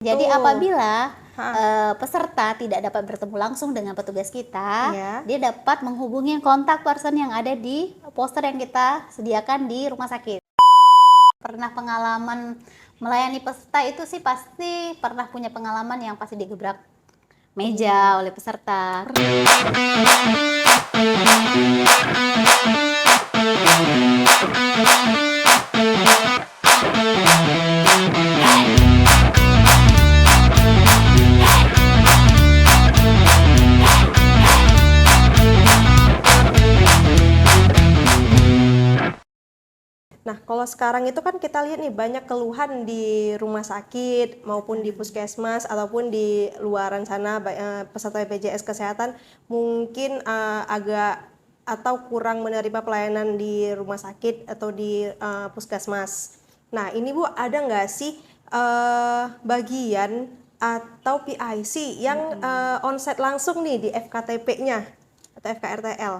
Jadi Tuh. apabila Heeh. peserta tidak dapat bertemu langsung dengan petugas kita, Iya. dia dapat menghubungi kontak person yang ada di poster yang kita sediakan di rumah sakit. Pernah pengalaman melayani peserta itu sih pasti pernah punya pengalaman yang pasti digebrak meja oleh peserta. Nah, kalau sekarang itu kan kita lihat nih banyak keluhan di rumah sakit maupun di puskesmas ataupun di luaran sana peserta BPJS Kesehatan mungkin agak atau kurang menerima pelayanan di rumah sakit atau di puskesmas. Nah, ini Bu, ada nggak sih bagian atau PIC yang onsite langsung nih di FKTP-nya atau FKRTL?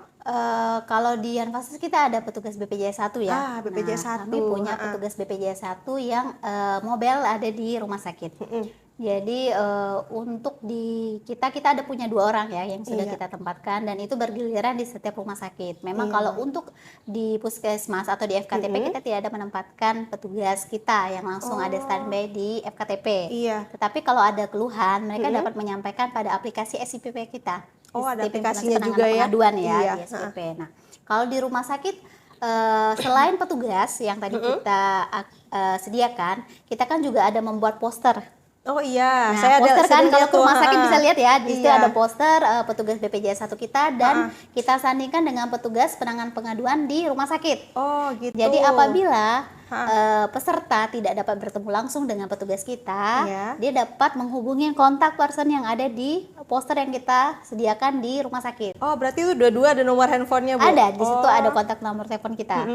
Kalau di Yanfases kita ada petugas BPJS 1 ya. BPJS Nah, 1. kami punya petugas BPJS 1 yang mobile ada di rumah sakit. Jadi untuk di kita ada punya 2 orang ya yang sudah kita tempatkan, dan itu bergiliran di setiap rumah sakit. Memang kalau untuk di puskesmas atau di FKTP kita tidak ada menempatkan petugas kita yang langsung ada standby di FKTP. Iya. Tetapi kalau ada keluhan mereka dapat menyampaikan pada aplikasi SIPP kita. Oh, ada SIPP, aplikasinya Informasi juga ya? Pengaduan ya, Iya. di SIPP. Nah, kalau di rumah sakit selain petugas yang tadi kita sediakan, kita kan juga ada membuat poster. Oh iya, Nah, saya poster kan kalau ke rumah sakit bisa lihat ya, di situ Iya. ada poster petugas BPJS 1 kita dan kita sandingkan dengan petugas penanganan pengaduan di rumah sakit. Oh gitu. Jadi apabila peserta tidak dapat bertemu langsung dengan petugas kita, Iya. dia dapat menghubungi kontak person yang ada di poster yang kita sediakan di rumah sakit. Oh, berarti itu dua-dua ada nomor handphonenya, Bu? Ada, di situ ada kontak nomor telepon kita,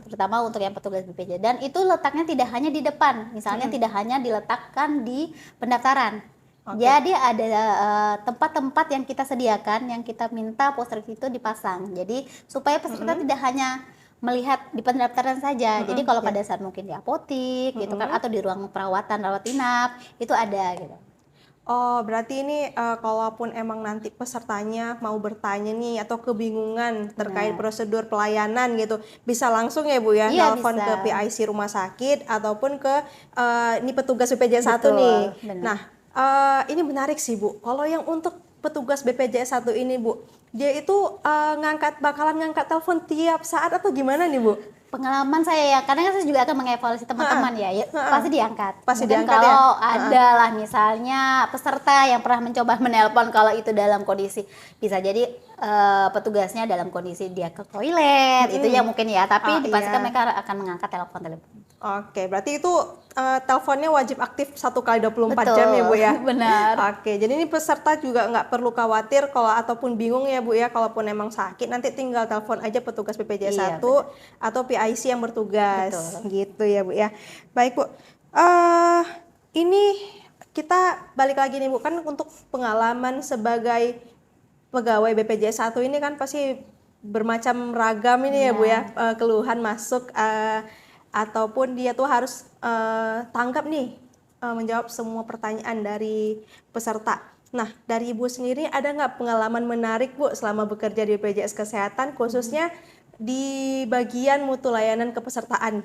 terutama untuk yang petugas BPJS. Dan itu letaknya tidak hanya di depan, misalnya tidak hanya diletakkan di pendaftaran. Jadi ada tempat-tempat yang kita sediakan, yang kita minta poster itu dipasang. Jadi supaya peserta tidak hanya melihat di pendaftaran saja. Jadi kalau pada saat mungkin di apotik gitu kan, atau di ruang perawatan rawat inap itu ada gitu. Oh, berarti ini kalaupun emang nanti pesertanya mau bertanya nih atau kebingungan terkait prosedur pelayanan gitu, bisa langsung ya Bu ya, Iya, telepon bisa. ke PIC rumah sakit ataupun ke ini petugas BPJS 1 Betul, nih. benar. Nah, ini menarik sih Bu. Kalau yang untuk petugas BPJS 1 ini Bu, dia itu bakalan ngangkat telepon tiap saat atau gimana nih Bu? Pengalaman saya ya, karena kan saya juga akan mengevaluasi teman-teman ya, pasti diangkat. Pasti Mungkin diangkat kalau ya? ada lah misalnya peserta yang pernah mencoba menelpon kalau itu dalam kondisi, bisa jadi petugasnya dalam kondisi dia ke toilet, itu ya mungkin ya, tapi dipastikan mereka akan mengangkat telepon. Oke, berarti itu teleponnya wajib aktif 1x24 jam ya Bu ya? Benar. Oke, jadi ini peserta juga nggak perlu khawatir kalau ataupun bingung ya Bu ya, kalaupun emang sakit nanti tinggal telepon aja petugas BPJS 1 atau PIC yang bertugas. Gitu ya Bu ya. Baik Bu, ini kita balik lagi nih Bu, kan untuk pengalaman sebagai pegawai BPJS 1 ini kan pasti bermacam ragam ini ya Bu ya, keluhan masuk ataupun dia tuh harus tanggap nih menjawab semua pertanyaan dari peserta. Nah, dari Ibu sendiri ada nggak pengalaman menarik Bu selama bekerja di BPJS Kesehatan khususnya di bagian mutu layanan kepesertaan?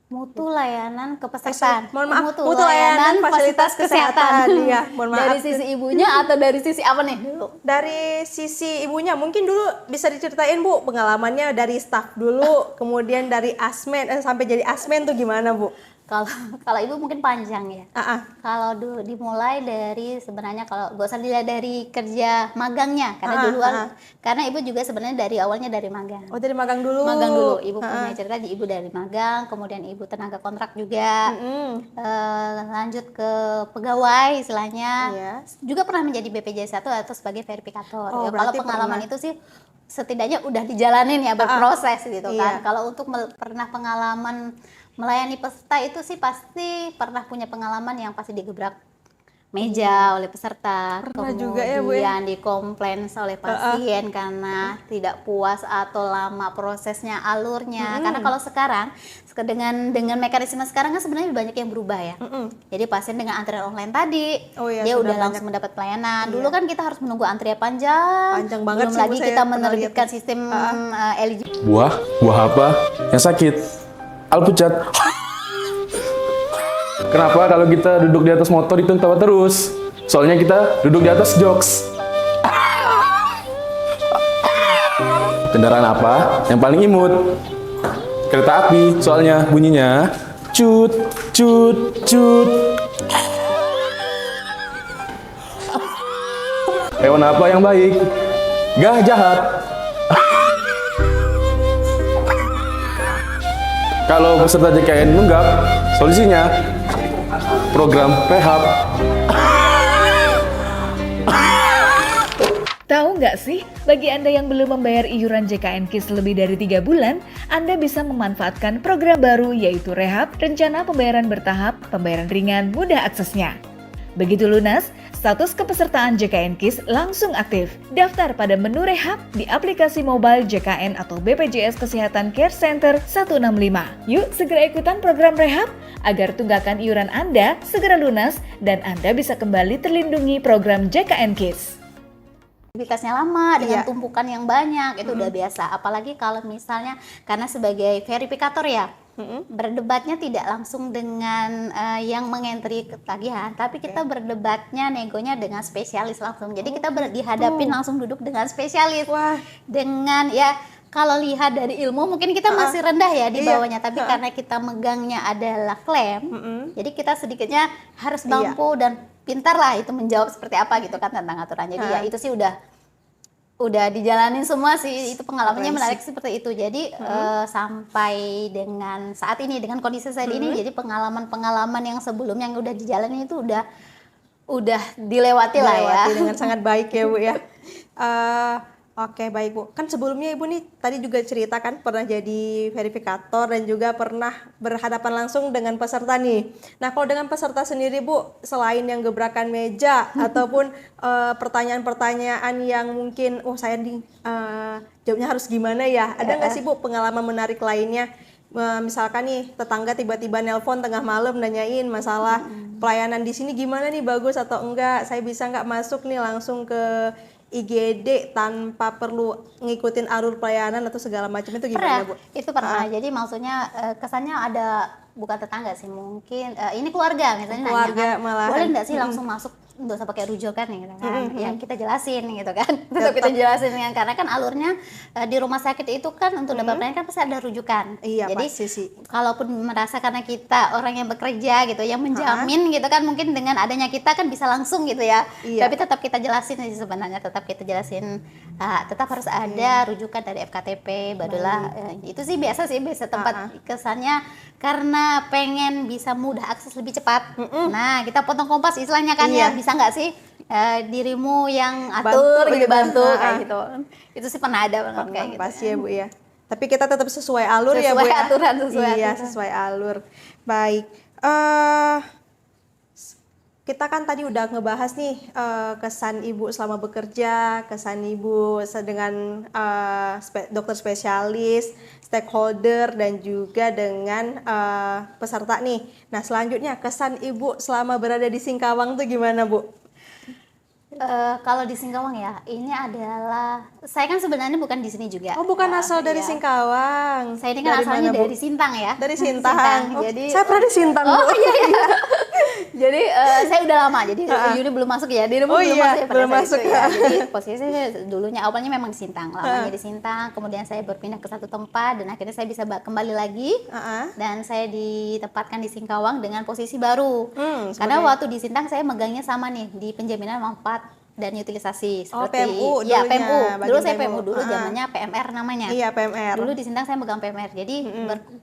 Mutu layanan kepesertaan. Mohon maaf, mutu layanan fasilitas kesehatan. Iya, mohon maaf. Dari sisi ibunya atau dari sisi apa nih dulu? Dari sisi ibunya, mungkin dulu bisa diceritain Bu pengalamannya dari staf dulu, kemudian dari asmen sampai jadi asmen tuh gimana Bu? Kalau ibu mungkin panjang ya. Kalau dulu dimulai dari sebenarnya, kalau gak usah dilihat dari kerja magangnya, karena karena ibu juga sebenarnya dari awalnya dari magang. Oh, dari magang dulu. Magang dulu, ibu punya cerita di ibu dari magang, kemudian ibu tenaga kontrak juga, lanjut ke pegawai istilahnya, juga pernah menjadi BPJS 1 atau sebagai verifikator. Kalau pengalaman itu sih setidaknya udah dijalanin ya, berproses gitu kan. Kalau untuk pernah pengalaman melayani peserta itu sih pasti pernah punya pengalaman yang pasti digebrak meja oleh peserta, Pernah kemudian juga ya, Bu, ya? dikomplain oleh pasien karena tidak puas atau lama prosesnya, alurnya. Karena kalau sekarang dengan mekanisme sekarang kan sebenarnya banyak yang berubah ya. Jadi pasien dengan antrian online tadi, Oh iya, dia sudah udah banyak. langsung mendapat pelayanan. Iya. Dulu kan kita harus menunggu antrian panjang. Panjang banget Belum sih, Bu, lagi saya kita pernah menerbitkan lihat. sistem eligibility. Buah apa yang sakit? Alpucat. Kenapa kalau kita duduk di atas motor itu ketawa terus? Soalnya kita duduk di atas jokes. Kendaraan apa yang paling imut? Kereta api, soalnya bunyinya cut, cut, cut. Hewan apa yang baik? Gah jahat. Kalau peserta JKN nunggak, solusinya program rehab. Tahu nggak sih, bagi Anda yang belum membayar iuran JKN KIS lebih dari 3 bulan, Anda bisa memanfaatkan program baru yaitu Rehab, rencana pembayaran bertahap, pembayaran ringan, mudah aksesnya. Begitu lunas, status kepesertaan JKN KIS langsung aktif. Daftar pada menu Rehab di aplikasi mobile JKN atau BPJS Kesehatan Care Center 165. Yuk segera ikutan program Rehab agar tunggakan iuran Anda segera lunas dan Anda bisa kembali terlindungi program JKN KIS. Aktivitasnya lama dengan Iya. tumpukan yang banyak itu udah biasa, apalagi kalau misalnya karena sebagai verifikator ya, berdebatnya tidak langsung dengan yang mengentri ketagihan, tapi kita berdebatnya negonya dengan spesialis langsung. Jadi kita dihadapin langsung duduk dengan spesialis. Wah. Dengan ya kalau lihat dari ilmu mungkin kita masih rendah ya di Iya. bawahnya, tapi karena kita megangnya adalah klaim, jadi kita sedikitnya harus mampu dan pintar lah itu menjawab seperti apa gitu kan tentang aturan. Jadi ya itu sih udah dijalanin semua sih, itu pengalamannya menarik seperti itu. Jadi sampai dengan saat ini dengan kondisi saat ini, jadi pengalaman-pengalaman yang sebelumnya yang udah dijalanin itu udah dilewati lah ya. Dengan sangat baik ya, Bu ya. Oke, baik, Bu. Kan sebelumnya Ibu nih tadi juga ceritakan pernah jadi verifikator dan juga pernah berhadapan langsung dengan peserta nih. Nah, kalau dengan peserta sendiri, Bu, selain yang gebrakan meja ataupun pertanyaan-pertanyaan yang mungkin saya jawabnya harus gimana ya? Ada nggak sih, Bu, pengalaman menarik lainnya? Misalkan nih tetangga tiba-tiba nelpon tengah malam nanyain masalah pelayanan di sini gimana nih, bagus atau enggak? Saya bisa nggak masuk nih langsung ke IGD tanpa perlu ngikutin alur pelayanan atau segala macam, itu gimana, Bu? Itu pernah. Jadi maksudnya kesannya ada bukan tetangga sih, mungkin ini keluarga misalnya Keluarga nanya kan, malahan. boleh nggak sih langsung masuk, nggak usah pakai rujukan gitu kan, yang kita jelasin gitu kan. Tetap kita jelasin kan, karena kan alurnya di rumah sakit itu kan untuk dapat pelayanan kan pasti ada rujukan. Iya, jadi pasti sih. kalaupun merasa karena kita orang yang bekerja gitu yang menjamin gitu kan, mungkin dengan adanya kita kan bisa langsung gitu ya. Iya. Tapi tetap kita jelasin sih sebenarnya, tetap kita jelasin tetap harus ada rujukan dari FKTP, barulah itu sih biasa tempat kesannya karena pengen bisa mudah akses lebih cepat. Nah, kita potong kompas istilahnya kan ya, bisa nggak sih dirimu yang atur Bantu gitu, gitu. bantu kayak gitu. Itu sih pernah ada banget kayak gitu. Pasti ya, Bu ya. Tapi kita tetap sesuai alur ya, Bu Sesuai ya. aturan, sesuai Iya, aturan. sesuai alur. Baik. Kita kan tadi udah ngebahas nih kesan Ibu selama bekerja, kesan Ibu dengan dokter spesialis, stakeholder, dan juga dengan peserta nih. Nah, selanjutnya kesan Ibu selama berada di Singkawang tuh gimana, Bu? Kalau di Singkawang ya, ini adalah saya kan sebenarnya bukan di sini juga. Oh, bukan asal dari Iya. Singkawang. Saya ini kan asalnya mana, Bu? dari Sintang ya. Dari Sintang. Oh, Jadi saya pernah di Sintang, Bu. jadi saya udah lama, jadi Yuni belum masuk ya, dirimu Oh belum iya, masuk ya pada belum saat masuk itu ya. Jadi posisi saya dulunya awalnya memang di Sintang, lamanya di Sintang, kemudian saya berpindah ke satu tempat dan akhirnya saya bisa kembali lagi dan saya ditempatkan di Singkawang dengan posisi baru. Karena waktu di Sintang saya megangnya sama nih di penjaminan manfaat dan utilisasi Oh, seperti PMU ya dulunya, PMU. Dulu bagian saya PMU. PMU dulu zamannya PMR namanya. Iya, PMR. Dulu di Sintang saya megang PMR. Jadi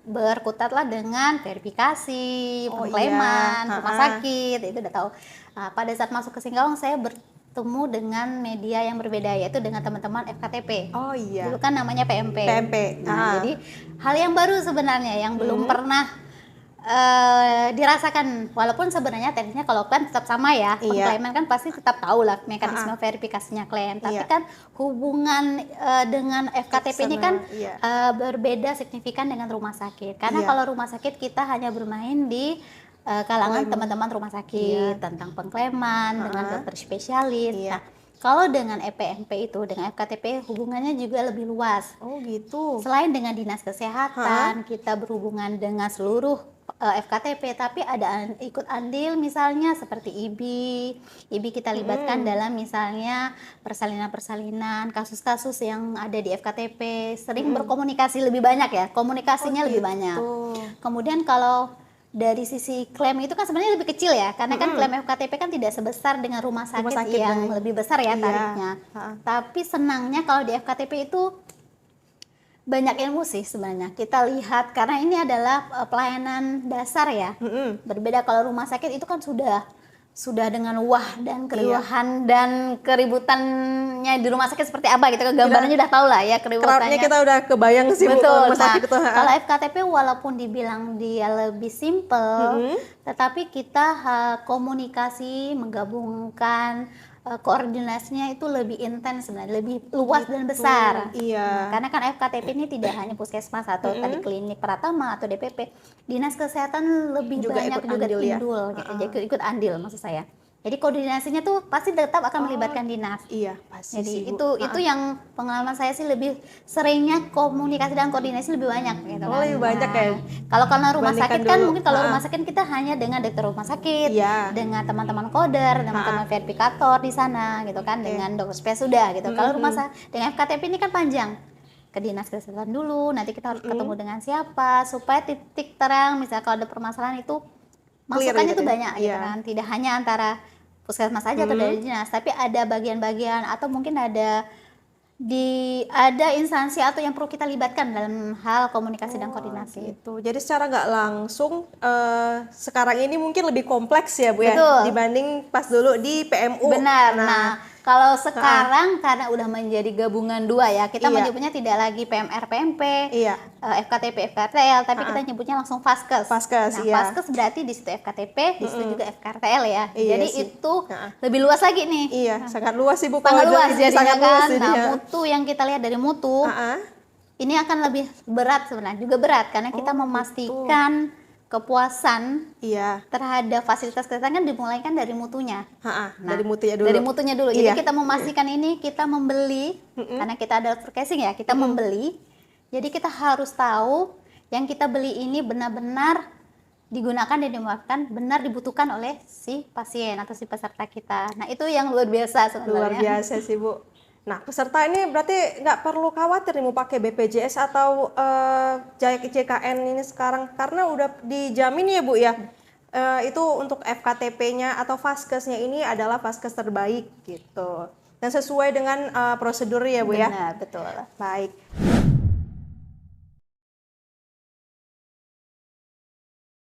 berkutatlah dengan verifikasi, pengklaiman, rumah sakit, itu udah tahu. Pada saat masuk ke Singkawang saya bertemu dengan media yang berbeda, yaitu dengan teman-teman FKTP. Oh iya. Dulu kan namanya PMP. PMP. Nah, jadi hal yang baru sebenarnya yang belum pernah dirasakan, walaupun sebenarnya teknisnya kalau klaim tetap sama ya, pengklaiman kan pasti tetap tahu lah mekanisme verifikasinya klaim, tapi kan hubungan dengan FKTP ini kan berbeda signifikan dengan rumah sakit, karena kalau rumah sakit kita hanya bermain di kalangan teman-teman rumah sakit tentang pengklaiman dengan dokter spesialis. Nah, kalau dengan EPMP itu, dengan FKTP hubungannya juga lebih luas. Oh gitu. Selain dengan dinas kesehatan, kita berhubungan dengan seluruh FKTP, tapi ada ikut andil misalnya seperti IBI kita libatkan dalam misalnya persalinan-persalinan, kasus-kasus yang ada di FKTP, sering berkomunikasi lebih banyak ya, komunikasinya lebih banyak. Kemudian kalau dari sisi klaim itu kan sebenarnya lebih kecil ya, karena kan klaim FKTP kan tidak sebesar dengan rumah sakit yang lebih besar ya tarifnya. Tapi senangnya kalau di FKTP itu banyak ilmu sih sebenarnya. Kita lihat karena ini adalah pelayanan dasar ya. Berbeda kalau rumah sakit itu kan sudah dengan dan keriuhan dan keributannya di rumah sakit seperti apa gitu, gambarnya udah tahu lah ya keributannya. Crowdnya kita udah kebayang sih. Betul. Rumah sakit itu. Kalau FKTP walaupun dibilang dia lebih simple, tetapi kita komunikasi, menggabungkan koordinasinya itu lebih intens sebenarnya, lebih luas dan besar. Karena kan FKTP ini tidak hanya puskesmas atau tadi klinik Pratama atau DPP, dinas kesehatan lebih juga banyak juga tindul, ikut andil maksud saya. Jadi koordinasinya tuh pasti tetap akan melibatkan dinas. Pasti. Jadi itu yang pengalaman saya sih lebih seringnya komunikasi dan koordinasi lebih banyak gitu kan. Lebih banyak ya. Kalau rumah sakit kan mungkin kalau rumah sakit kita hanya dengan dokter rumah sakit, dengan teman-teman koder, teman-teman verifikator di sana gitu kan, dengan dokter spesialis sudah gitu. Kalau rumah sakit dengan FKTP ini kan panjang. Ke dinas kesehatan dulu, nanti kita harus ketemu dengan siapa supaya titik terang misalnya kalau ada permasalahan itu masukannya tuh banyak gitu kan. Tidak hanya antara puskesmas saja atau dari dinas, tapi ada bagian-bagian atau mungkin ada instansi atau yang perlu kita libatkan dalam hal komunikasi dan koordinasi. Gitu. Jadi secara nggak langsung sekarang ini mungkin lebih kompleks ya Bu ya, dibanding pas dulu di PMU. Benar. Nah, kalau sekarang karena udah menjadi gabungan dua ya, kita menyebutnya tidak lagi PMR PMP, FKTP FKRTL, tapi kita nyebutnya langsung Faskes. Faskes berarti di situ FKTP, di situ juga FKRTL ya. Jadi itu lebih luas lagi nih. Sangat luas sih Bu. Sangat luas jadinya kan. Nah, mutu yang kita lihat dari mutu, ini akan lebih berat sebenarnya, juga berat karena kita memastikan kepuasan terhadap fasilitas kesehatan kan dimulai kan dari mutunya. Dari mutunya dulu. Dari mutunya dulu. Jadi kita memastikan ini kita membeli karena kita ada advertising ya, kita membeli. Jadi kita harus tahu yang kita beli ini benar-benar digunakan dan dimanfaatkan, benar dibutuhkan oleh si pasien atau si peserta kita. Nah, itu yang luar biasa sebenarnya. Luar biasa sih Bu. Nah, peserta ini berarti nggak perlu khawatir nih mau pakai BPJS atau JKN ini sekarang, karena udah dijamin ya Bu ya, itu untuk FKTP-nya atau Faskesnya ini adalah Faskes terbaik gitu, dan sesuai dengan prosedur ya Bu ya. Benar, betul. Baik.